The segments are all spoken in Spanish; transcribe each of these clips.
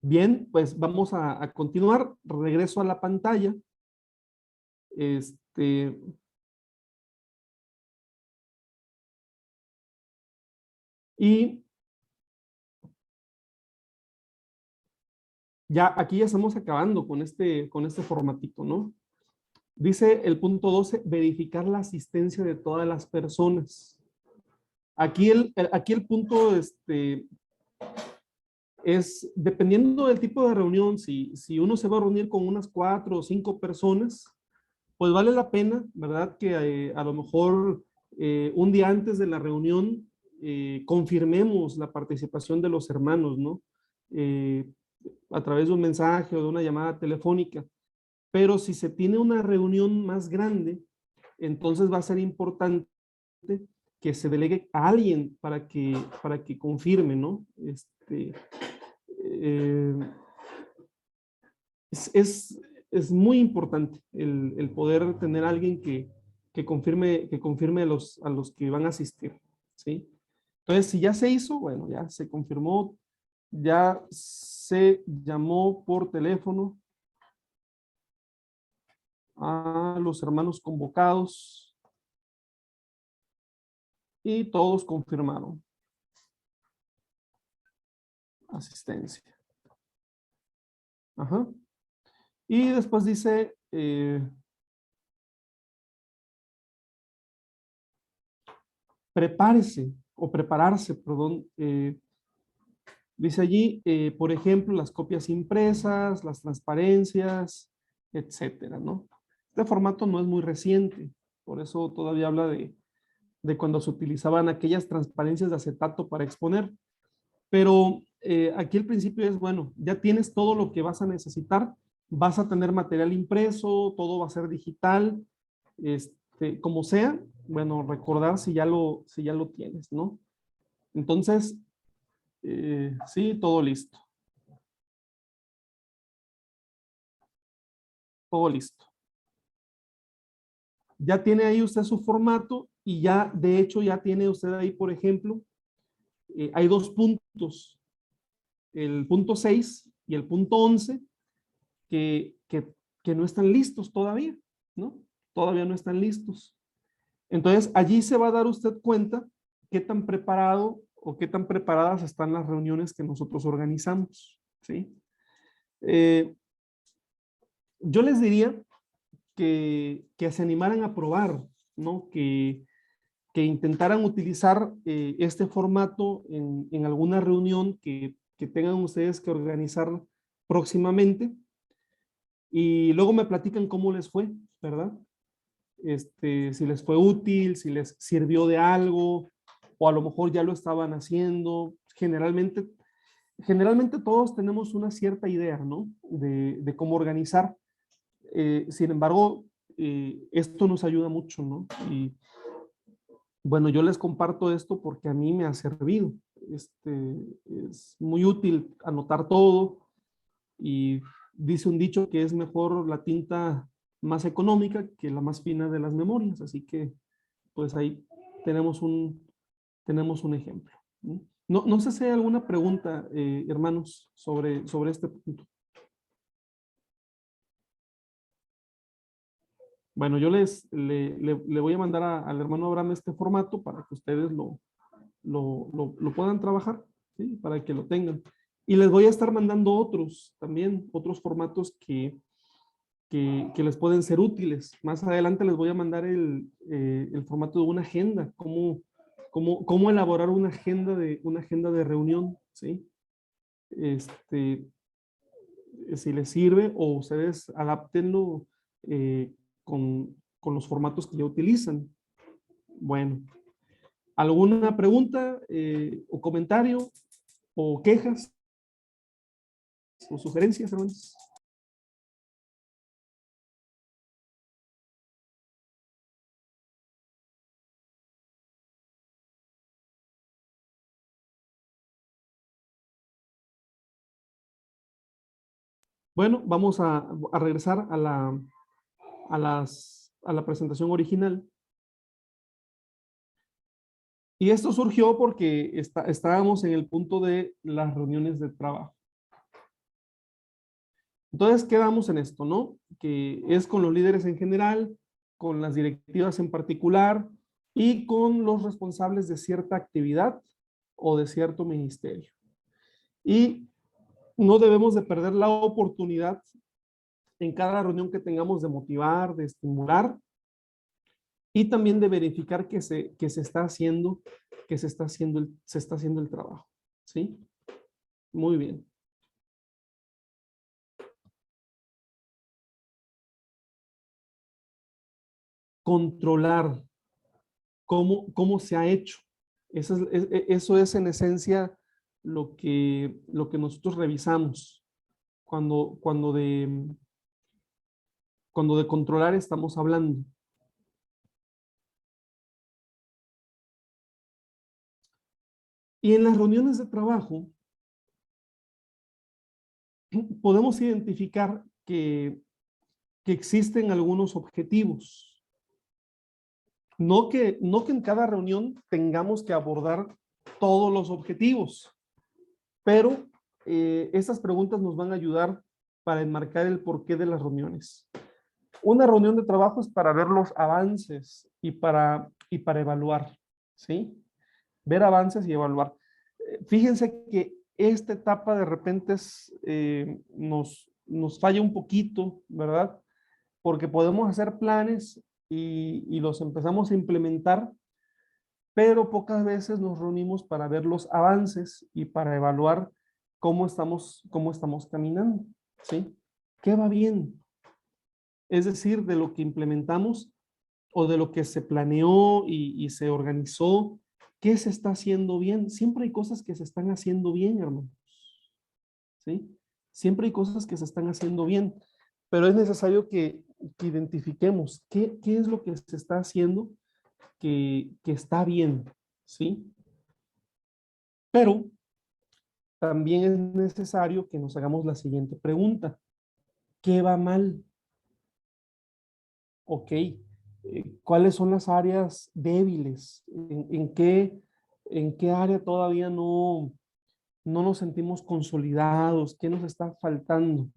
Bien, pues vamos a continuar. Regreso a la pantalla. Y ya aquí ya estamos acabando con este formatito, ¿no? Dice el punto 12, verificar la asistencia de todas las personas. Aquí el punto es, dependiendo del tipo de reunión, si uno se va a reunir con unas 4 o 5 personas, pues vale la pena, ¿verdad? Que a lo mejor un día antes de la reunión confirmemos la participación de los hermanos, ¿no? Eh, a través de un mensaje o de una llamada telefónica. Pero si se tiene una reunión más grande, entonces va a ser importante que se delegue a alguien para que confirme, ¿no? Eh, es, es, es muy importante el poder tener a alguien que confirme a los que van a asistir, ¿sí? Entonces, si ya se hizo, bueno, ya se confirmó, ya se llamó por teléfono a los hermanos convocados y todos confirmaron asistencia. Ajá. Y después dice, prepárese o prepararse, perdón. Dice allí, por ejemplo, las copias impresas, las transparencias, etcétera, ¿no? Este formato no es muy reciente, por eso todavía habla de cuando se utilizaban aquellas transparencias de acetato para exponer. Pero aquí el principio es, bueno, ya tienes todo lo que vas a necesitar, vas a tener material impreso, todo va a ser digital, como sea, bueno, recordar si ya lo tienes, ¿no? Entonces, sí, todo listo, todo listo. Ya tiene ahí usted su formato y ya, de hecho, ya tiene usted ahí, por ejemplo, hay dos puntos, el punto 6 y el punto 11, que, que, que no están listos todavía, ¿no? Todavía no están listos. Entonces, allí se va a dar usted cuenta qué tan preparado o qué tan preparadas están las reuniones que nosotros organizamos, ¿sí? Eh, yo les diría que se animaran a probar, ¿no? Que intentaran utilizar este formato en alguna reunión que tengan ustedes que organizar próximamente y luego me platican cómo les fue, ¿verdad? Si les fue útil, si les sirvió de algo, o a lo mejor ya lo estaban haciendo. Generalmente todos tenemos una cierta idea, ¿no? De cómo organizar. Sin embargo, esto nos ayuda mucho, ¿no? Y bueno, yo les comparto esto porque a mí me ha servido. Es muy útil anotar todo y dice un dicho que es mejor la tinta más económica que la más fina de las memorias, así que pues ahí tenemos tenemos un ejemplo. No sé si hay alguna pregunta, hermanos, sobre este punto. Bueno, yo le voy a mandar al hermano Abraham este formato para que ustedes lo puedan trabajar, ¿sí? Para que lo tengan. Y les voy a estar mandando otros también, otros formatos que les pueden ser útiles. Más adelante les voy a mandar el formato de una agenda, cómo elaborar una agenda de reunión, ¿sí? Este, si les sirve o ustedes adáptenlo con los formatos que ya utilizan. Bueno, ¿alguna pregunta o comentario o quejas o sugerencias, hermanos? Bueno, vamos a regresar a la presentación original. Y esto surgió porque estábamos en el punto de las reuniones de trabajo. Entonces quedamos en esto, ¿no? Que es con los líderes en general, con las directivas en particular y con los responsables de cierta actividad o de cierto ministerio. Y no debemos de perder la oportunidad en cada reunión que tengamos de motivar, de estimular y también de verificar que se está haciendo, se está haciendo el trabajo. ¿Sí? Muy bien. Controlar cómo se ha hecho. Eso es en esencia lo que nosotros revisamos cuando de controlar estamos hablando. Y en las reuniones de trabajo podemos identificar que existen algunos objetivos. No que en cada reunión tengamos que abordar todos los objetivos, pero estas preguntas nos van a ayudar para enmarcar el porqué de las reuniones. Una reunión de trabajo es para ver los avances y para evaluar, ¿sí? Ver avances y evaluar. Fíjense que esta etapa de repente nos falla un poquito, ¿verdad? Porque podemos hacer planes y los empezamos a implementar, pero pocas veces nos reunimos para ver los avances y para evaluar cómo estamos caminando, ¿sí? ¿Qué va bien? Es decir, de lo que implementamos o de lo que se planeó y se organizó, ¿qué se está haciendo bien? Siempre hay cosas que se están haciendo bien, hermanos, ¿sí? Siempre hay cosas que se están haciendo bien, pero es necesario que identifiquemos qué es lo que se está haciendo que está bien, ¿sí? Pero también es necesario que nos hagamos la siguiente pregunta. ¿Qué va mal? Ok. ¿Cuáles son las áreas débiles? ¿En qué área todavía no nos sentimos consolidados? ¿Qué nos está faltando?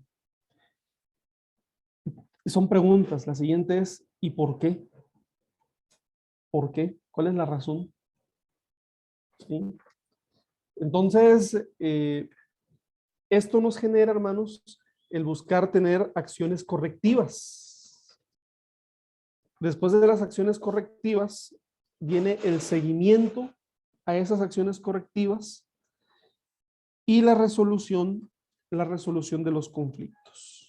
Son preguntas. La siguiente es, ¿y por qué? ¿Por qué? ¿Cuál es la razón? ¿Sí? Entonces, esto nos genera, hermanos, el buscar tener acciones correctivas. Después de las acciones correctivas, viene el seguimiento a esas acciones correctivas y la resolución de los conflictos.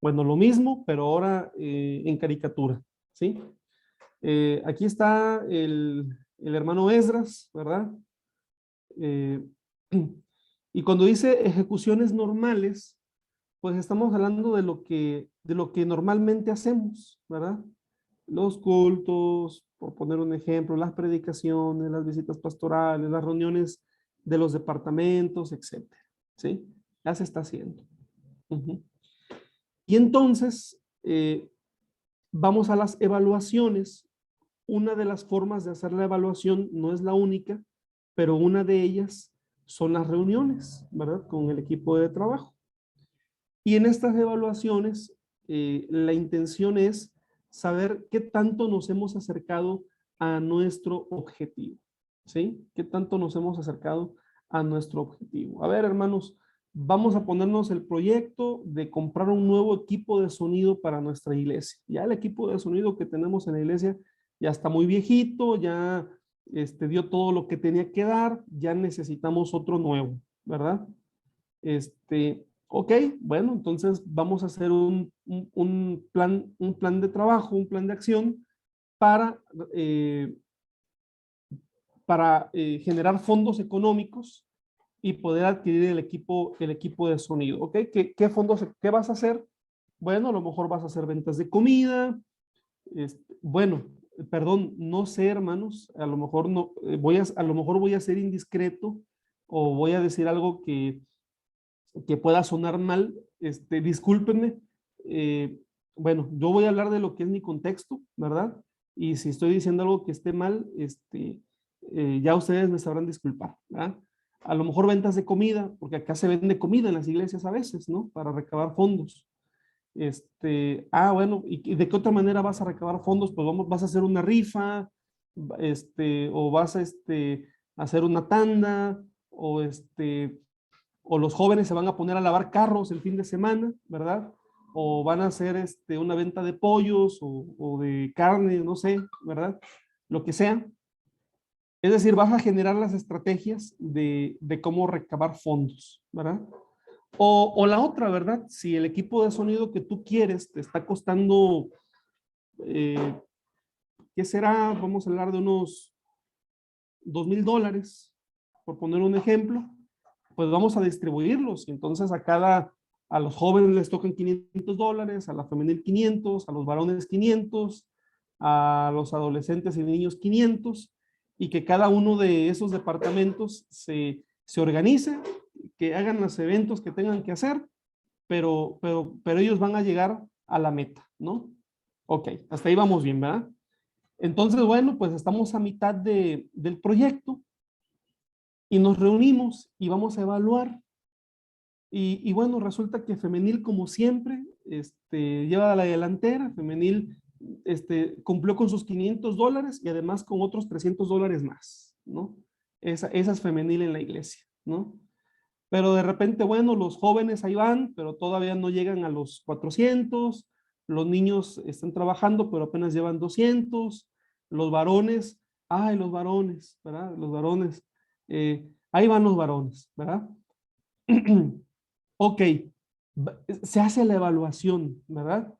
Bueno, lo mismo, pero ahora en caricatura, ¿sí? Aquí está el hermano Esdras, ¿verdad? Eh, y cuando dice ejecuciones normales, pues estamos hablando de lo que normalmente hacemos, ¿verdad? Los cultos, por poner un ejemplo, las predicaciones, las visitas pastorales, las reuniones de los departamentos, etcétera, ¿sí? Ya se está haciendo. Uh-huh. Y entonces, vamos a las evaluaciones. Una de las formas de hacer la evaluación no es la única, pero una de ellas son las reuniones, ¿verdad? Con el equipo de trabajo. Y en estas evaluaciones, la intención es saber qué tanto nos hemos acercado a nuestro objetivo, ¿sí? ¿Qué tanto nos hemos acercado a nuestro objetivo? A ver, hermanos, vamos a ponernos el proyecto de comprar un nuevo equipo de sonido para nuestra iglesia. Ya el equipo de sonido que tenemos en la iglesia ya está muy viejito, ya dio todo lo que tenía que dar, ya necesitamos otro nuevo, ¿verdad? Ok, bueno, entonces vamos a hacer un plan de trabajo, un plan de acción para, eh, generar fondos económicos y poder adquirir el equipo de sonido. ¿Ok? ¿Qué fondos, qué vas a hacer? Bueno, a lo mejor vas a hacer ventas de comida. Bueno, perdón, no sé, hermanos, a lo mejor no, a lo mejor voy a ser indiscreto o voy a decir algo que pueda sonar mal, discúlpenme. Bueno, yo voy a hablar de lo que es mi contexto, ¿verdad? Y si estoy diciendo algo que esté mal, ya ustedes me sabrán disculpar, ¿verdad? A lo mejor ventas de comida, porque acá se vende comida en las iglesias a veces, ¿no? Para recabar fondos. Bueno, ¿y de qué otra manera vas a recabar fondos? Pues vas a hacer una rifa, o vas a hacer una tanda, o los jóvenes se van a poner a lavar carros el fin de semana, ¿verdad? O van a hacer una venta de pollos o de carne, no sé, ¿verdad? Lo que sea. Es decir, vas a generar las estrategias de cómo recabar fondos, ¿verdad? O la otra, ¿verdad? Si el equipo de sonido que tú quieres te está costando, ¿qué será? Vamos a hablar de unos $2,000, por poner un ejemplo, pues vamos a distribuirlos. Entonces a los jóvenes les tocan $500, a la femenil 500, a los varones 500, a los adolescentes y niños 500, y que cada uno de esos departamentos se organice, que hagan los eventos que tengan que hacer, pero ellos van a llegar a la meta, ¿no? Ok, hasta ahí vamos bien, ¿verdad? Entonces, bueno, pues estamos a mitad del proyecto y nos reunimos y vamos a evaluar. Y bueno, resulta que femenil, como siempre, lleva la delantera. Femenil cumplió con sus $500 y además con otros $300 más, ¿no? Esa es femenil en la iglesia, ¿no? Pero de repente, bueno, los jóvenes ahí van, pero todavía no llegan a los 400. Los niños están trabajando, pero apenas llevan 200. Los varones, ay, los varones, ¿verdad? Los varones, ahí van los varones, ¿verdad? Ok, se hace la evaluación, ¿verdad?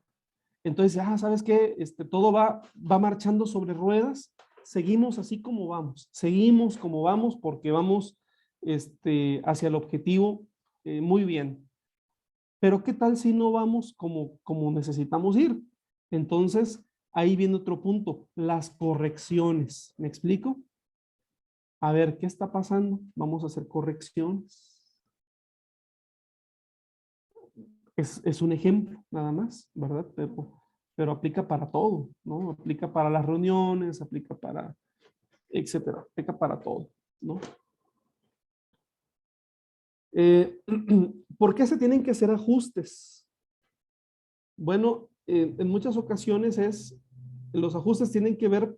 Entonces, ¿sabes qué? Todo va marchando sobre ruedas. Seguimos así como vamos. Seguimos como vamos porque vamos hacia el objetivo muy bien. Pero ¿qué tal si no vamos como necesitamos ir? Entonces, ahí viene otro punto, las correcciones. ¿Me explico? A ver, ¿qué está pasando? Vamos a hacer correcciones. Es un ejemplo, nada más, ¿verdad? Pero aplica para todo, ¿no? Aplica para las reuniones, aplica para, etcétera, aplica para todo, ¿no? ¿Por qué se tienen que hacer ajustes? Bueno, en muchas ocasiones los ajustes tienen que ver,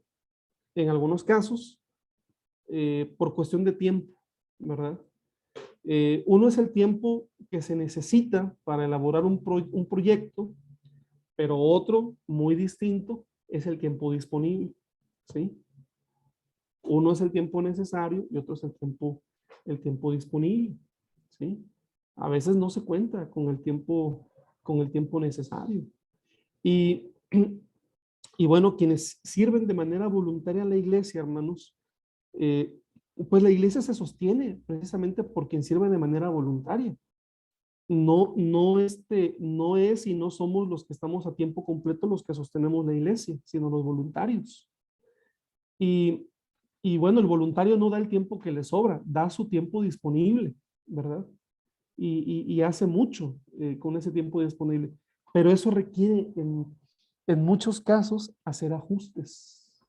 en algunos casos, por cuestión de tiempo, ¿verdad? Uno es el tiempo que se necesita para elaborar un proyecto, pero otro muy distinto es el tiempo disponible, ¿sí? Uno es el tiempo necesario y otro es el tiempo disponible, ¿sí? A veces no se cuenta con el tiempo necesario. Y, y bueno, quienes sirven de manera voluntaria a la iglesia, hermanos, pues la iglesia se sostiene precisamente por quien sirve de manera voluntaria. No es y no somos los que estamos a tiempo completo los que sostenemos la iglesia, sino los voluntarios. Y, y bueno, el voluntario no da el tiempo que le sobra, da su tiempo disponible, ¿verdad? Y hace mucho con ese tiempo disponible. Pero eso requiere en muchos casos hacer ajustes,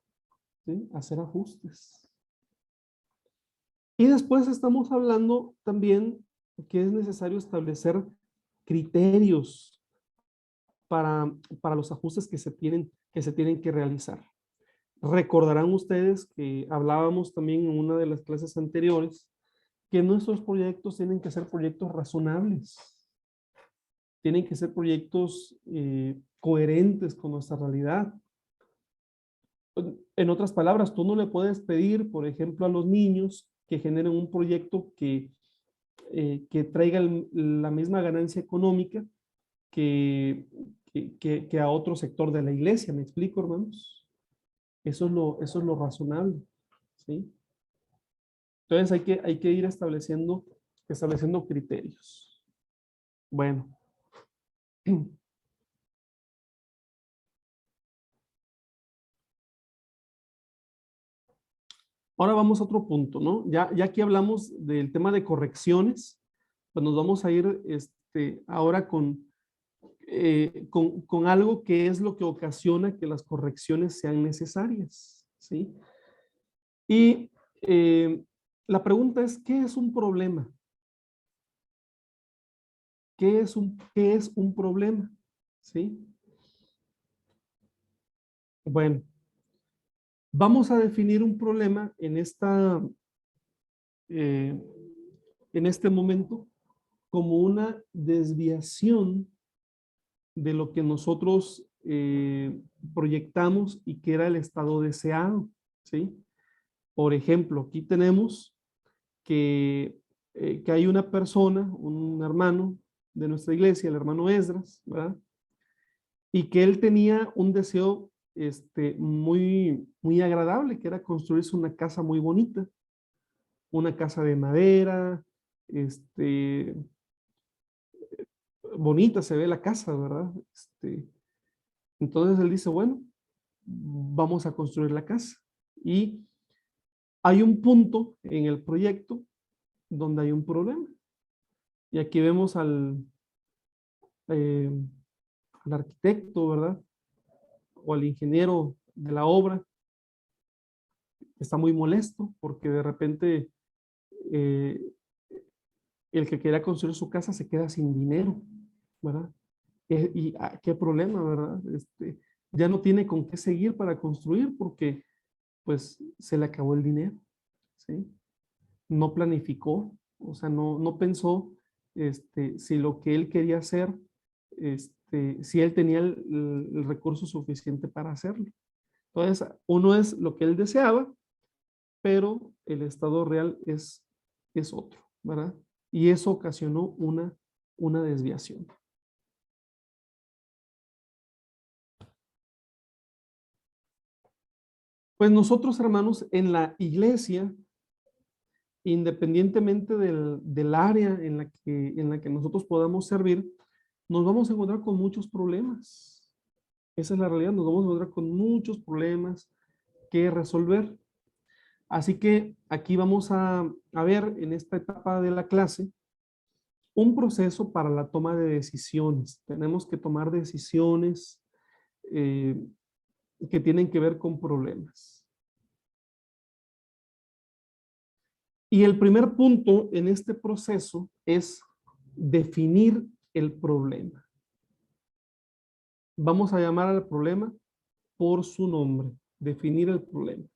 ¿sí? Hacer ajustes. Y después estamos hablando también que es necesario establecer criterios para los ajustes que se tienen que realizar. Recordarán ustedes que hablábamos también en una de las clases anteriores que nuestros proyectos tienen que ser proyectos razonables, tienen que ser proyectos coherentes con nuestra realidad. En otras palabras, tú no le puedes pedir, por ejemplo, a los niños que generen un proyecto que traiga la misma ganancia económica que a otro sector de la iglesia. ¿Me explico, hermanos? Eso es lo razonable, ¿sí? Entonces hay que ir estableciendo criterios. Bueno. Ahora vamos a otro punto, ¿no? Ya que hablamos del tema de correcciones, pues nos vamos a ir ahora con algo que es lo que ocasiona que las correcciones sean necesarias, ¿sí? Y la pregunta es, ¿qué es un problema? ¿Qué es un problema? ¿Sí? Bueno, vamos a definir un problema eh, en este momento como una desviación de lo que nosotros proyectamos y que era el estado deseado, ¿sí? Por ejemplo, aquí tenemos que hay una persona, un hermano de nuestra iglesia, el hermano Esdras, ¿verdad? Y que él tenía un deseo muy agradable, que era construirse una casa muy bonita, una casa de madera, este, bonita se ve la casa, ¿verdad? Entonces él dice, bueno, vamos a construir la casa. Y hay un punto en el proyecto donde hay un problema. Y aquí vemos eh, al arquitecto, ¿verdad? O al ingeniero de la obra, que está muy molesto porque de repente eh, el que quería construir su casa se queda sin dinero, ¿verdad? Qué problema, ¿verdad? Ya no tiene con qué seguir para construir porque pues se le acabó el dinero, ¿sí? No planificó, o sea, no pensó si lo que él quería hacer, si él tenía el recurso suficiente para hacerlo. Entonces, uno es lo que él deseaba, pero el estado real es otro, ¿verdad? Y eso ocasionó una desviación. Pues nosotros, hermanos, en la iglesia, independientemente del área en la que nosotros podamos servir, nos vamos a encontrar con muchos problemas. Esa es la realidad, nos vamos a encontrar con muchos problemas que resolver. Así que aquí vamos a ver en esta etapa de la clase un proceso para la toma de decisiones. Tenemos que tomar decisiones eh, que tienen que ver con problemas. Y el primer punto en este proceso es definir el problema. Vamos a llamar al problema por su nombre, definir el problema.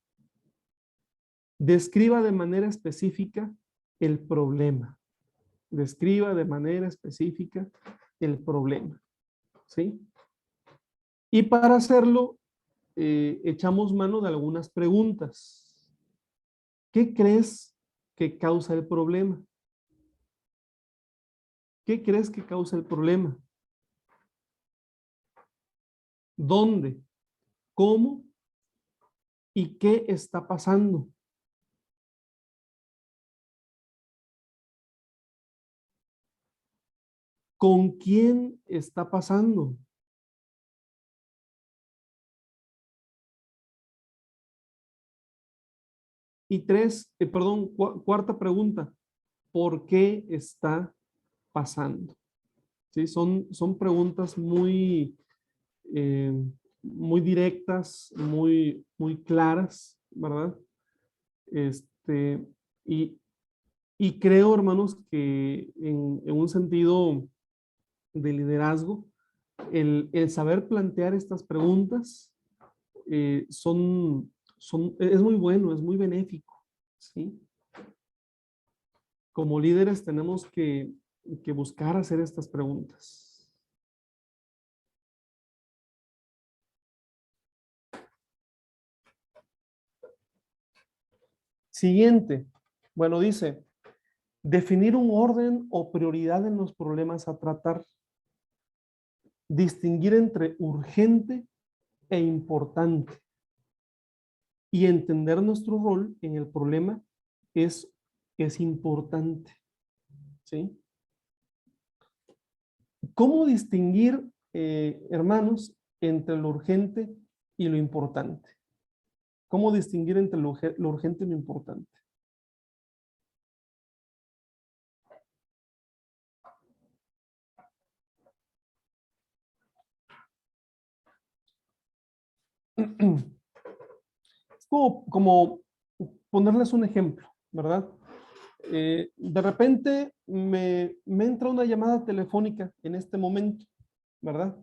Describa de manera específica el problema. Describa de manera específica el problema, ¿sí? Y para hacerlo, echamos mano de algunas preguntas. ¿Qué crees que causa el problema? ¿Qué crees que causa el problema? ¿Dónde? ¿Cómo? ¿Y qué está pasando? ¿Con quién está pasando? Y cuarta pregunta, ¿por qué está pasando? ¿Sí? Son preguntas eh, muy directas, muy claras, ¿verdad? Este, y, y creo, hermanos, que en un sentido de liderazgo, el saber plantear estas preguntas es muy bueno, es muy benéfico, ¿sí? Como líderes tenemos que buscar hacer estas preguntas. Siguiente. Bueno, dice, definir un orden o prioridad en los problemas a tratar. Distinguir entre urgente e importante. Y entender nuestro rol en el problema es, es importante, ¿sí? ¿Cómo distinguir, hermanos, entre lo urgente y lo importante? ¿Cómo distinguir entre lo urgente y lo importante? Es como ponerles un ejemplo, ¿verdad? De repente me entra una llamada telefónica en este momento, ¿verdad?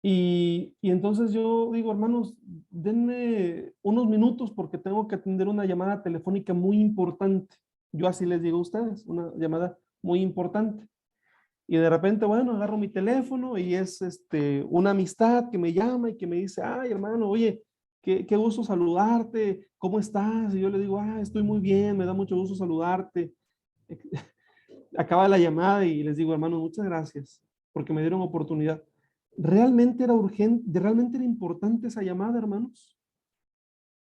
Y entonces yo digo, hermanos, denme unos minutos porque tengo que atender una llamada telefónica muy importante. Yo así les digo a ustedes, una llamada muy importante. Y de repente, bueno, agarro mi teléfono y es una amistad que me llama y que me dice, ay, hermano, oye, qué gusto saludarte, ¿cómo estás? Y yo le digo, ah, estoy muy bien, me da mucho gusto saludarte. Acaba la llamada y les digo, hermano, muchas gracias porque me dieron oportunidad. ¿Realmente era urgente? ¿Realmente era importante esa llamada, hermanos?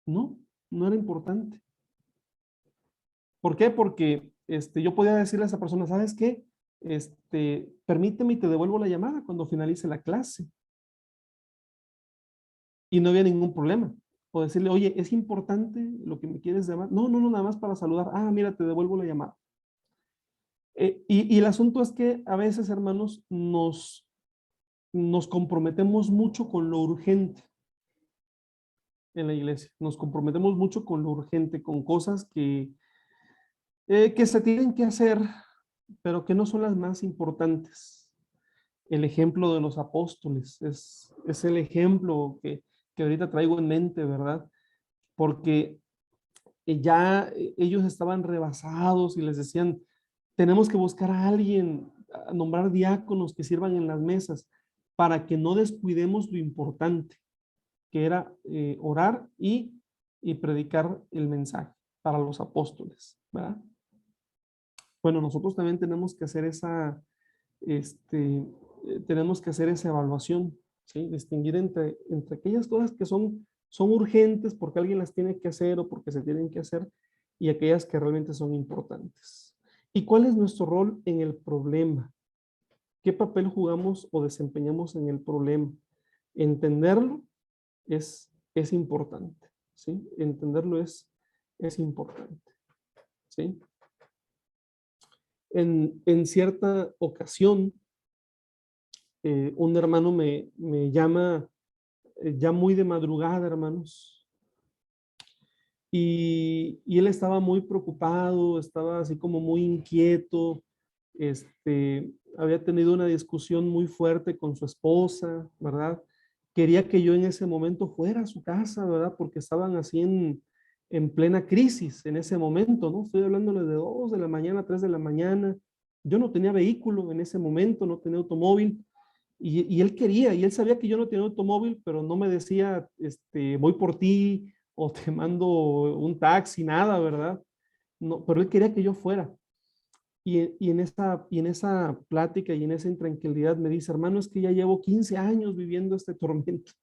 No, no era importante. ¿Por qué? Porque yo podía decirle a esa persona, ¿sabes qué? Permíteme y te devuelvo la llamada cuando finalice la clase. Y no había ningún problema. O decirle, oye, ¿es importante lo que me quieres llamar? No, no, no, nada más para saludar. Ah, mira, te devuelvo la llamada. Y el asunto es que a veces, hermanos, nos comprometemos mucho con lo urgente en la iglesia. Nos comprometemos mucho con lo urgente, con cosas que se tienen que hacer, pero que no son las más importantes. El ejemplo de los apóstoles es el ejemplo que ahorita traigo en mente, ¿verdad? Porque ya ellos estaban rebasados y les decían, tenemos que buscar a alguien, a nombrar diáconos que sirvan en las mesas para que no descuidemos lo importante, que era orar y predicar el mensaje para los apóstoles, ¿verdad? Bueno, nosotros también tenemos que hacer tenemos que hacer esa evaluación, ¿sí? Distinguir entre aquellas cosas que son urgentes porque alguien las tiene que hacer o porque se tienen que hacer y aquellas que realmente son importantes. ¿Y cuál es nuestro rol en el problema? ¿Qué papel jugamos o desempeñamos en el problema? Entenderlo es importante, ¿sí? Entenderlo es importante, ¿sí? En cierta ocasión, un hermano me llama ya muy de madrugada, hermanos, y él estaba muy preocupado, estaba así como muy inquieto, había tenido una discusión muy fuerte con su esposa, ¿verdad? Quería que yo en ese momento fuera a su casa, ¿verdad? Porque estaban así en plena crisis en ese momento, ¿no? Estoy hablándole de 2 de la mañana, 3 de la mañana. Yo no tenía vehículo en ese momento, no tenía automóvil. Y él quería, y él sabía que yo no tenía automóvil, pero no me decía, voy por ti o te mando un taxi, nada, ¿verdad? No, pero él quería que yo fuera. Y en esa plática y en esa intranquilidad me dice, hermano, es que ya llevo 15 años viviendo este tormento.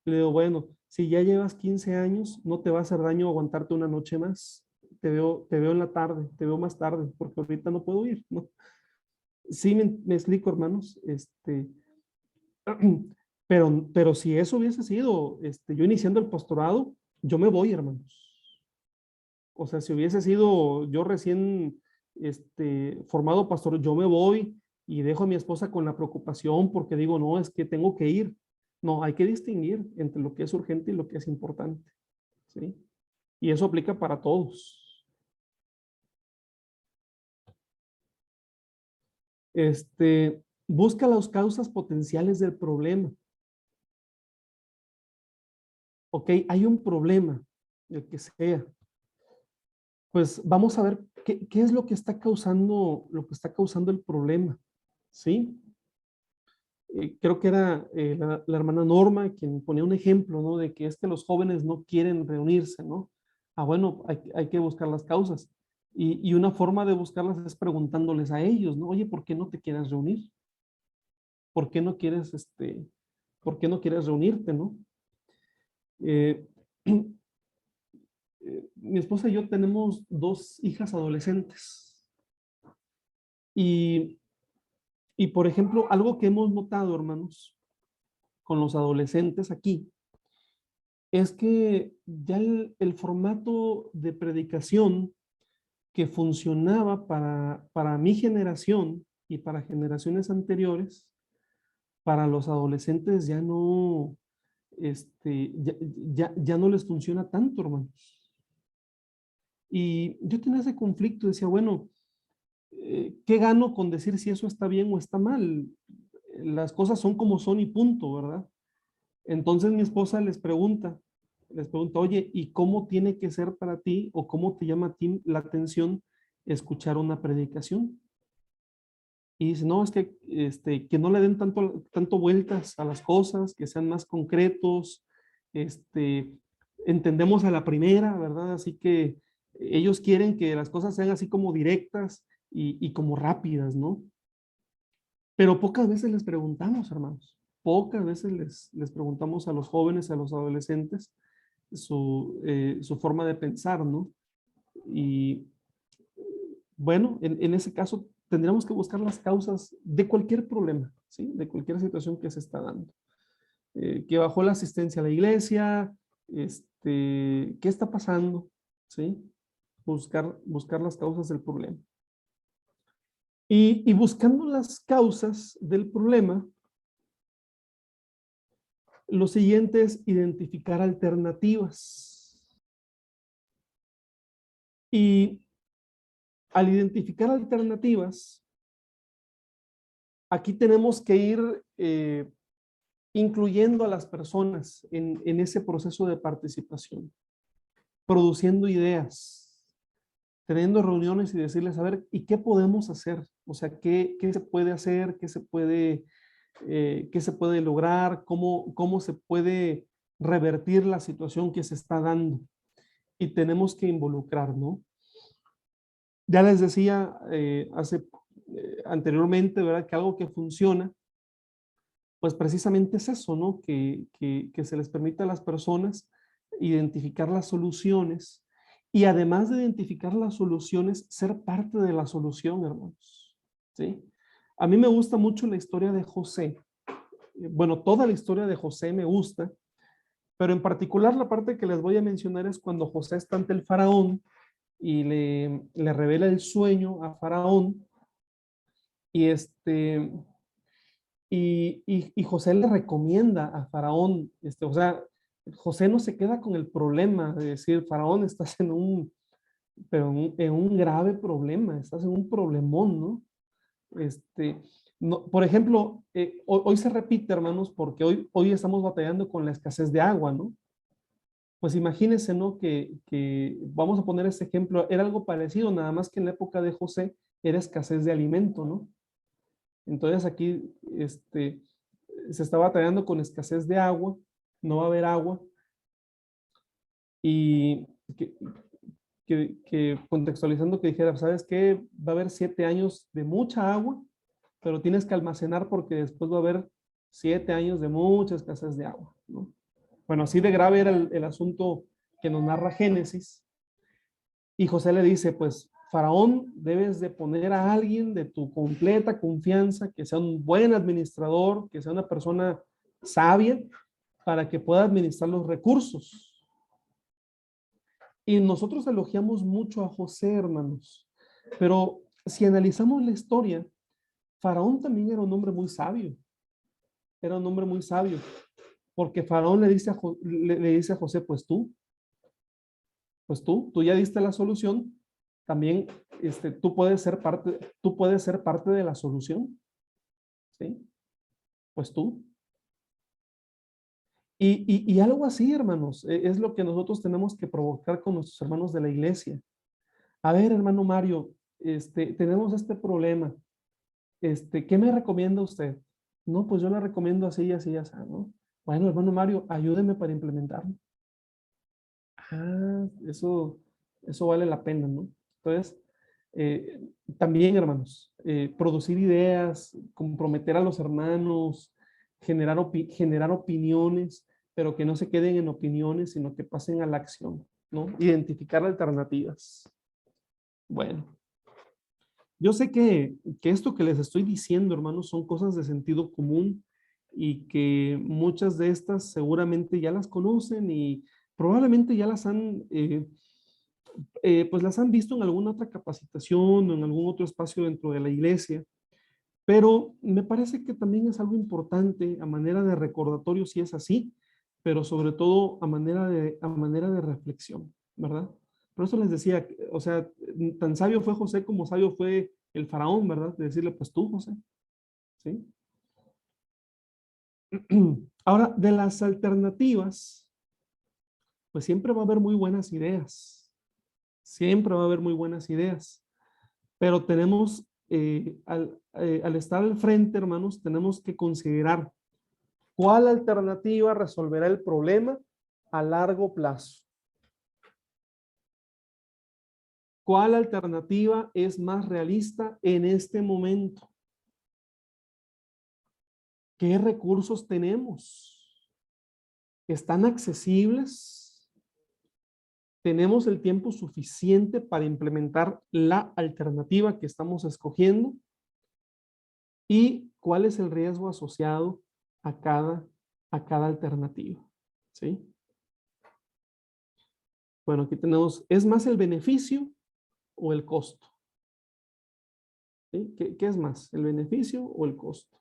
Le digo, bueno, si ya llevas 15 años, no te va a hacer daño aguantarte una noche más. Te veo en la tarde, te veo más tarde, porque ahorita no puedo ir, ¿no? Sí, me explico, hermanos. Pero si eso hubiese sido, yo iniciando el pastorado, yo me voy, hermanos. O sea, si hubiese sido yo recién formado pastor, yo me voy y dejo a mi esposa con la preocupación porque digo, no, es que tengo que ir. No, hay que distinguir entre lo que es urgente y lo que es importante, ¿sí? Y eso aplica para todos. Busca las causas potenciales del problema. Ok, hay un problema, el que sea. Pues vamos a ver qué es lo que está causando el problema, ¿sí? Creo que era la hermana Norma quien ponía un ejemplo, ¿no? De que es que los jóvenes no quieren reunirse, ¿no? Ah, bueno, hay que buscar las causas. Y una forma de buscarlas es preguntándoles a ellos, ¿no? Oye, ¿por qué no te quieres reunir? ¿Por qué no quieres, por qué no quieres reunirte, ¿no? Eh, Mi esposa y yo tenemos 2 hijas adolescentes. Y, y por ejemplo, algo que hemos notado, hermanos, con los adolescentes aquí, es que ya el formato de predicación que funcionaba para mi generación y para generaciones anteriores, para los adolescentes ya no les funciona tanto, hermanos. Y yo tenía ese conflicto, decía, bueno, ¿qué gano con decir si eso está bien o está mal? Las cosas son como son y punto, ¿verdad? Entonces mi esposa les pregunta, oye, ¿y cómo tiene que ser para ti o cómo te llama a ti la atención escuchar una predicación? Y dice, no, es que no le den tanto vueltas a las cosas, que sean más concretos, este, entendemos a la primera, ¿verdad? Así que ellos quieren que las cosas sean así como directas y como rápidas, ¿no? Pero pocas veces les preguntamos, hermanos, pocas veces les preguntamos a los jóvenes, a los adolescentes, su forma de pensar, ¿no? Y bueno, en ese caso tendríamos que buscar las causas de cualquier problema, ¿sí? De cualquier situación que se está dando. Que bajó la asistencia a la iglesia, ¿qué está pasando? ¿Sí? Buscar las causas del problema. Y buscando las causas del problema, lo siguiente es identificar alternativas. Y al identificar alternativas, aquí tenemos que ir incluyendo a las personas en ese proceso de participación, produciendo ideas, teniendo reuniones y decirles, a ver, ¿y qué podemos hacer? O sea, ¿qué se puede hacer? ¿Qué se puede lograr? ¿Cómo se puede revertir la situación que se está dando? Y tenemos que involucrar, ¿no? Ya les decía anteriormente, ¿verdad? Que algo que funciona, pues precisamente es eso, ¿no? Que se les permita a las personas identificar las soluciones y además de identificar las soluciones, ser parte de la solución, hermanos. ¿Sí? A mí me gusta mucho la historia de José. Bueno, toda la historia de José me gusta, pero en particular la parte que les voy a mencionar es cuando José está ante el faraón y le revela el sueño a faraón y y José le recomienda a Faraón, o sea, José no se queda con el problema de decir, Faraón, estás en un grave problema, estás en un problemón, ¿no? No, por ejemplo, hoy se repite, hermanos, porque hoy estamos batallando con la escasez de agua, ¿no? Pues imagínense, ¿no? Vamos a poner este ejemplo, era algo parecido, nada más que en la época de José era escasez de alimento, ¿no? Entonces aquí se está batallando con escasez de agua, no va a haber agua y que contextualizando que dijera, ¿sabes qué? Va a haber 7 años de mucha agua, pero tienes que almacenar porque después va a haber 7 años de mucha escasez de agua, ¿no? Bueno, así de grave era el asunto que nos narra Génesis. Y José le dice, pues, Faraón, debes de poner a alguien de tu completa confianza, que sea un buen administrador, que sea una persona sabia, para que pueda administrar los recursos. Y nosotros elogiamos mucho a José, hermanos. Pero si analizamos la historia, Faraón también era un hombre muy sabio. Era un hombre muy sabio. Porque Faraón le dice a José, tú ya diste la solución, también tú puedes ser parte de la solución, ¿sí? Pues tú. Y algo así, hermanos, es lo que nosotros tenemos que provocar con nuestros hermanos de la iglesia. A ver, hermano Mario, tenemos este problema. ¿Qué me recomienda usted? No, pues yo le recomiendo así, así, así, ¿no? Bueno, hermano Mario, ayúdeme para implementarlo. Eso vale la pena, ¿no? Entonces, eh, también, hermanos, producir ideas, comprometer a los hermanos, generar opiniones, pero que no se queden en opiniones, sino que pasen a la acción, ¿no? Identificar alternativas. Bueno, yo sé que esto que les estoy diciendo, hermanos, son cosas de sentido común y que muchas de estas seguramente ya las conocen y probablemente ya pues las han visto en alguna otra capacitación o en algún otro espacio dentro de la iglesia, pero me parece que también es algo importante a manera de recordatorio si es así, pero sobre todo a manera de reflexión, ¿verdad? Por eso les decía, o sea, tan sabio fue José como sabio fue el faraón, ¿verdad? De decirle, pues tú, José, ¿sí? Ahora, de las alternativas, pues siempre va a haber muy buenas ideas, siempre va a haber muy buenas ideas, pero tenemos, al estar al frente, hermanos, tenemos que considerar cuál alternativa resolverá el problema a largo plazo. ¿Cuál alternativa es más realista en este momento? ¿Qué recursos tenemos? ¿Están accesibles? ¿Tenemos el tiempo suficiente para implementar la alternativa que estamos escogiendo? ¿Y cuál es el riesgo asociado a cada alternativa? ¿Sí? Bueno, aquí tenemos, ¿es más el beneficio o el costo? ¿Sí? ¿Qué es más, el beneficio o el costo?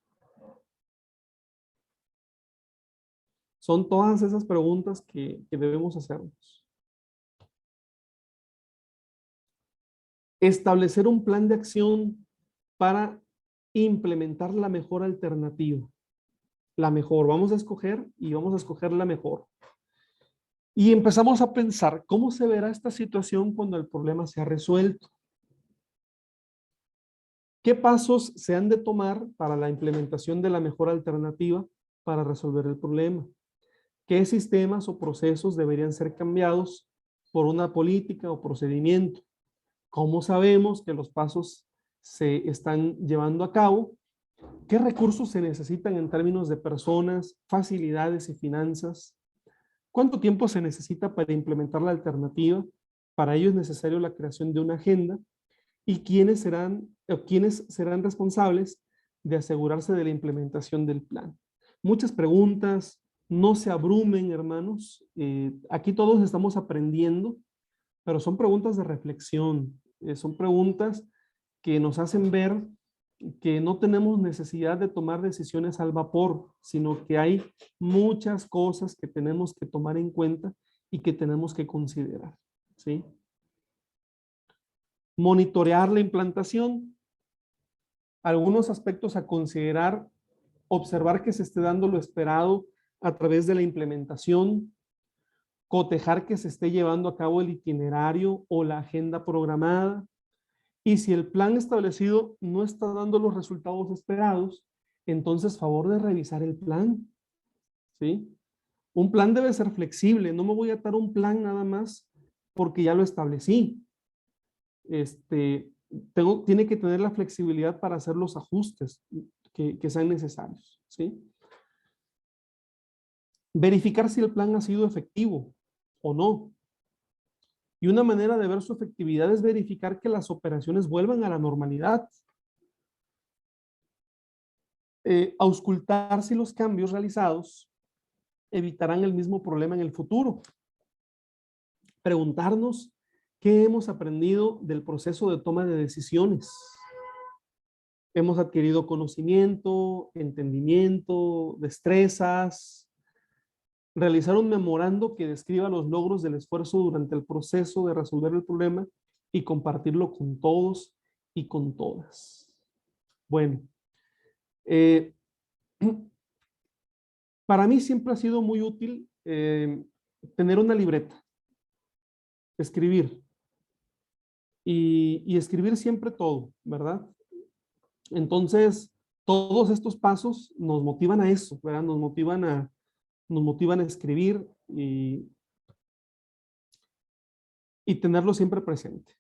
Son todas esas preguntas que debemos hacernos. Establecer un plan de acción para implementar la mejor alternativa. La mejor, vamos a escoger y vamos a escoger la mejor. Y empezamos a pensar, ¿cómo se verá esta situación cuando el problema se ha resuelto? ¿Qué pasos se han de tomar para la implementación de la mejor alternativa para resolver el problema? ¿Qué sistemas o procesos deberían ser cambiados por una política o procedimiento? ¿Cómo sabemos que los pasos se están llevando a cabo? ¿Qué recursos se necesitan en términos de personas, facilidades y finanzas? ¿Cuánto tiempo se necesita para implementar la alternativa? Para ello es necesario la creación de una agenda. ¿Y quiénes serán responsables de asegurarse de la implementación del plan? Muchas preguntas, no se abrumen, hermanos. Aquí todos estamos aprendiendo, pero son preguntas de reflexión, son preguntas que nos hacen ver que no tenemos necesidad de tomar decisiones al vapor, sino que hay muchas cosas que tenemos que tomar en cuenta y que tenemos que considerar, ¿sí? Monitorear la implantación, algunos aspectos a considerar, observar que se esté dando lo esperado a través de la implementación, cotejar que se esté llevando a cabo el itinerario o la agenda programada, y si el plan establecido no está dando los resultados esperados, entonces favor de revisar el plan, ¿sí? Un plan debe ser flexible, no me voy a atar un plan nada más porque ya lo establecí. Tiene que tener la flexibilidad para hacer los ajustes que sean necesarios, ¿sí? Verificar si el plan ha sido efectivo o no. Y una manera de ver su efectividad es verificar que las operaciones vuelvan a la normalidad. Auscultar si los cambios realizados evitarán el mismo problema en el futuro. Preguntarnos qué hemos aprendido del proceso de toma de decisiones. Hemos adquirido conocimiento, entendimiento, destrezas. Realizar un memorando que describa los logros del esfuerzo durante el proceso de resolver el problema y compartirlo con todos y con todas. Bueno, para mí siempre ha sido muy útil tener una libreta, escribir y escribir siempre todo, ¿verdad? Entonces, todos estos pasos nos motivan a eso, ¿verdad? Nos motivan a escribir y tenerlo siempre presente.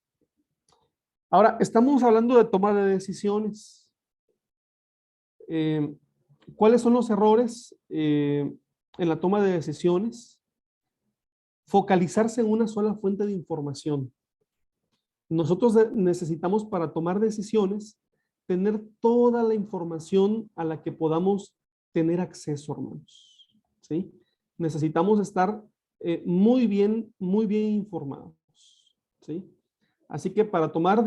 Ahora, estamos hablando de toma de decisiones. ¿Cuáles son los errores en la toma de decisiones? Focalizarse en una sola fuente de información. Nosotros necesitamos para tomar decisiones tener toda la información a la que podamos tener acceso, hermanos. ¿Sí? Necesitamos estar muy bien informados. ¿Sí? Así que para tomar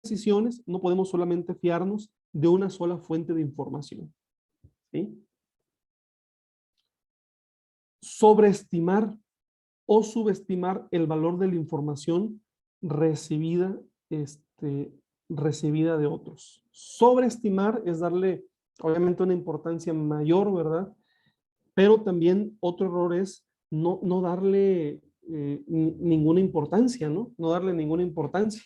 decisiones no podemos solamente fiarnos de una sola fuente de información. ¿Sí? sobreestimar o subestimar el valor de la información recibida, recibida de otros. Sobreestimar es darle, obviamente, una importancia mayor, ¿verdad? Pero también otro error es no darle ninguna importancia, ¿no? No darle ninguna importancia.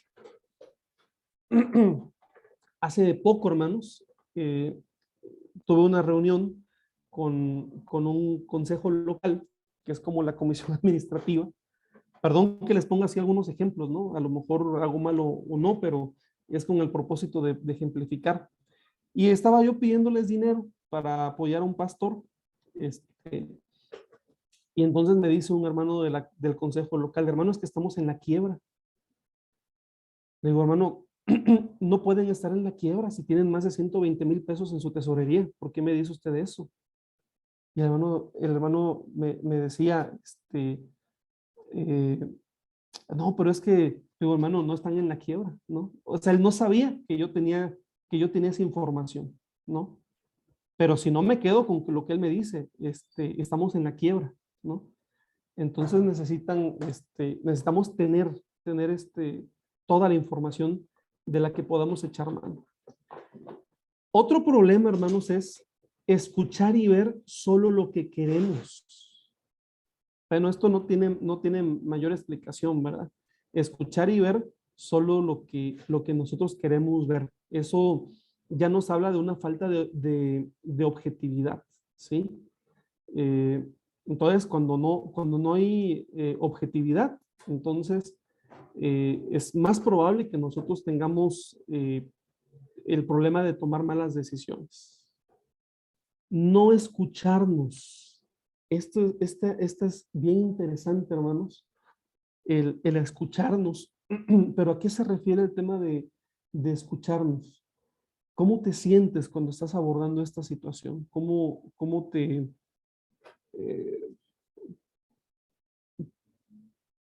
Hace poco, hermanos, tuve una reunión con un consejo local, que es como la comisión administrativa. Perdón que les ponga así algunos ejemplos, ¿no? A lo mejor hago malo o no, pero es con el propósito de ejemplificar. Y estaba yo pidiéndoles dinero para apoyar a un pastor. Y entonces me dice un hermano del consejo local, hermano, es que estamos en la quiebra. Le digo, hermano, no pueden estar en la quiebra si tienen más de 120,000 pesos en su tesorería. ¿Por qué me dice usted eso? Y el hermano me decía, eh, no, pero es que, digo, hermano, no están en la quiebra, ¿no? O sea, él no sabía que yo tenía esa información, ¿no? Pero si no me quedo con lo que él me dice, estamos en la quiebra, ¿no? Entonces necesitamos tener toda la información de la que podamos echar mano. Otro problema, hermanos, es escuchar y ver solo lo que queremos. Bueno, esto no tiene mayor explicación, ¿verdad? Escuchar y ver solo lo que nosotros queremos ver. Eso ya nos habla de una falta de objetividad, ¿sí? Entonces, cuando no hay objetividad, entonces es más probable que nosotros tengamos el problema de tomar malas decisiones. No escucharnos. Esta es bien interesante, hermanos, el escucharnos. Pero ¿a qué se refiere el tema de escucharnos? ¿Cómo te sientes cuando estás abordando esta situación? Eh,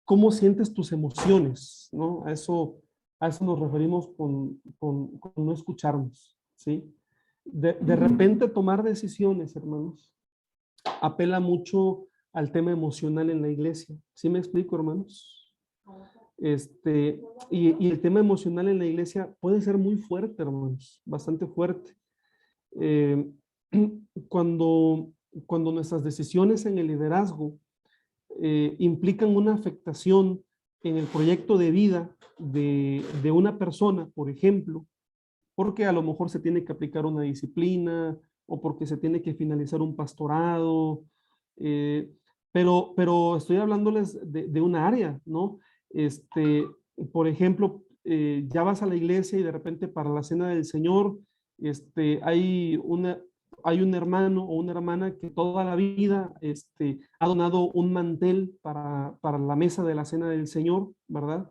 ¿Cómo sientes tus emociones? ¿No? A eso nos referimos con no escucharnos, ¿sí? De repente tomar decisiones, hermanos, apela mucho al tema emocional en la iglesia. ¿Sí me explico, hermanos? Y el tema emocional en la iglesia puede ser muy fuerte, hermanos, bastante fuerte. Eh, cuando, cuando nuestras decisiones en el liderazgo implican una afectación en el proyecto de vida de una persona, por ejemplo, porque a lo mejor se tiene que aplicar una disciplina o porque se tiene que finalizar un pastorado, eh, pero estoy hablándoles de una área, ¿no? Por ejemplo, ya vas a la iglesia y de repente para la cena del Señor, hay un hermano o una hermana que toda la vida ha donado un mantel para la mesa de la cena del Señor, ¿verdad?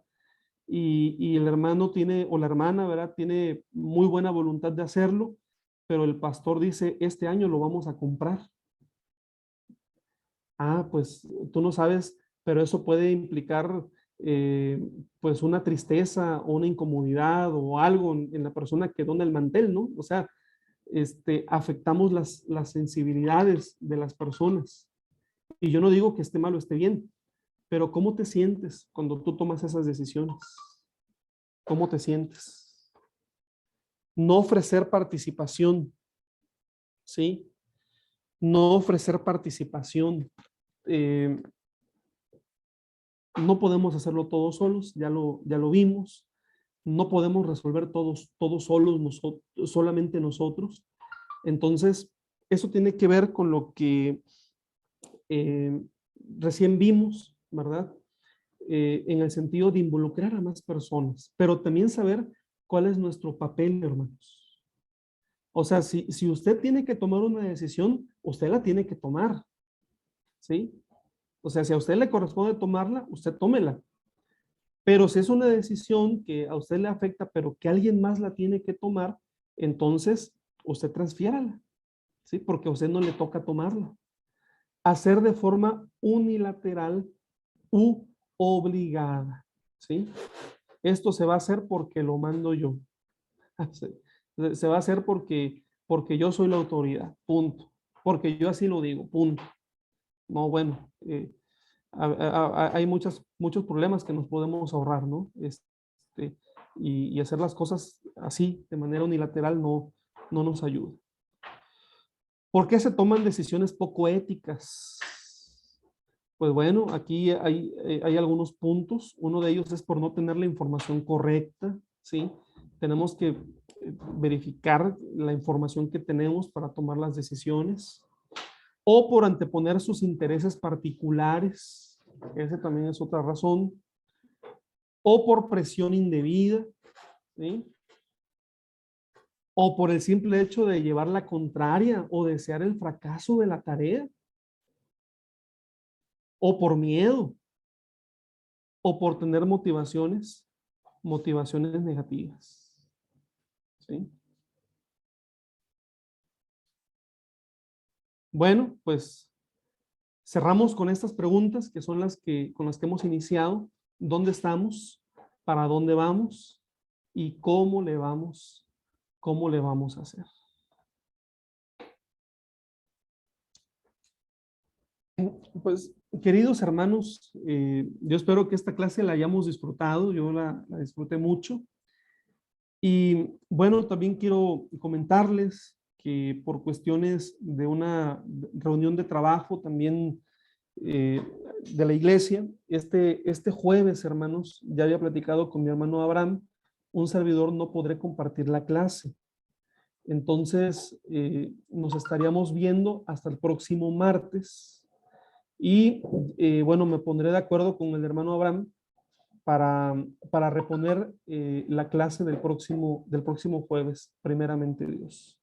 Y el hermano tiene, o la hermana, ¿verdad? Tiene muy buena voluntad de hacerlo, pero el pastor dice, este año lo vamos a comprar. Ah, pues tú no sabes, pero eso puede implicar pues una tristeza o una incomodidad o algo en la persona que dona el mantel, ¿no? O sea, afectamos las sensibilidades de las personas. Y yo no digo que esté mal o esté bien, pero ¿cómo te sientes cuando tú tomas esas decisiones? ¿Cómo te sientes? No ofrecer participación, ¿sí? No ofrecer participación. Eh, no podemos hacerlo todos solos, ya lo vimos. No podemos resolver todos solos, solamente nosotros. Entonces, eso tiene que ver con lo que eh, recién vimos, ¿verdad? En el sentido de involucrar a más personas, pero también saber cuál es nuestro papel, hermanos. O sea, si usted tiene que tomar una decisión, usted la tiene que tomar, ¿sí? O sea, si a usted le corresponde tomarla, usted tómela. Pero si es una decisión que a usted le afecta, pero que alguien más la tiene que tomar, entonces usted transfiérala, ¿sí? Porque a usted no le toca tomarla. Hacer de forma unilateral u obligada, ¿sí? Esto se va a hacer porque lo mando yo. Se va a hacer porque yo soy la autoridad, punto. Porque yo así lo digo, punto. No, bueno, hay muchos problemas que nos podemos ahorrar, ¿no? Y hacer las cosas así, de manera unilateral, no nos ayuda. ¿Por qué se toman decisiones poco éticas? Pues bueno, aquí hay algunos puntos. Uno de ellos es por no tener la información correcta, ¿sí? Tenemos que verificar la información que tenemos para tomar las decisiones. O por anteponer sus intereses particulares. Esa también es otra razón. O por presión indebida, ¿sí? O por el simple hecho de llevar la contraria o desear el fracaso de la tarea. O por miedo. O por tener motivaciones negativas, ¿sí? Bueno, pues cerramos con estas preguntas que son con las que hemos iniciado. ¿Dónde estamos? ¿Para dónde vamos? ¿Y cómo le vamos a hacer? Pues, queridos hermanos, yo espero que esta clase la hayamos disfrutado. Yo la disfruté mucho. Y bueno, también quiero comentarles que por cuestiones de una reunión de trabajo también eh, de la iglesia, este jueves, hermanos, ya había platicado con mi hermano Abraham, un servidor no podré compartir la clase. Entonces, nos estaríamos viendo hasta el próximo martes. Y bueno, me pondré de acuerdo con el hermano Abraham para, para reponer la clase del próximo jueves, primeramente Dios.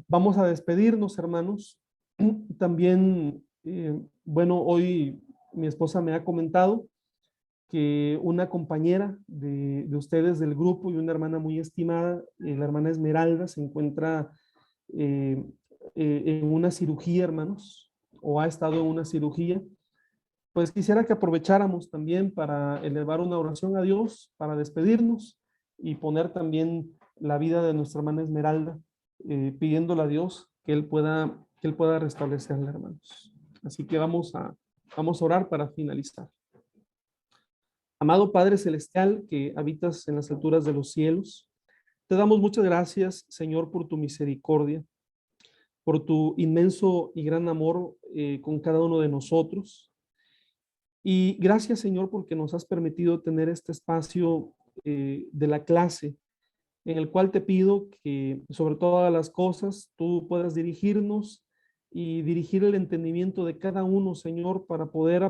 Vamos a despedirnos, hermanos. También, bueno, hoy mi esposa me ha comentado que una compañera de ustedes del grupo y una hermana muy estimada, la hermana Esmeralda, se encuentra eh, en una cirugía, hermanos, o ha estado en una cirugía. Pues quisiera que aprovecháramos también para elevar una oración a Dios, para despedirnos y poner también la vida de nuestra hermana Esmeralda, pidiéndole a Dios que él pueda restablecerla, hermanos. Así que vamos a orar para finalizar. Amado Padre Celestial, que habitas en las alturas de los cielos, te damos muchas gracias, Señor, por tu misericordia, por tu inmenso y gran amor con cada uno de nosotros. Y gracias, Señor, porque nos has permitido tener este espacio de la clase, en el cual te pido que sobre todas las cosas tú puedas dirigirnos y dirigir el entendimiento de cada uno, Señor, para poder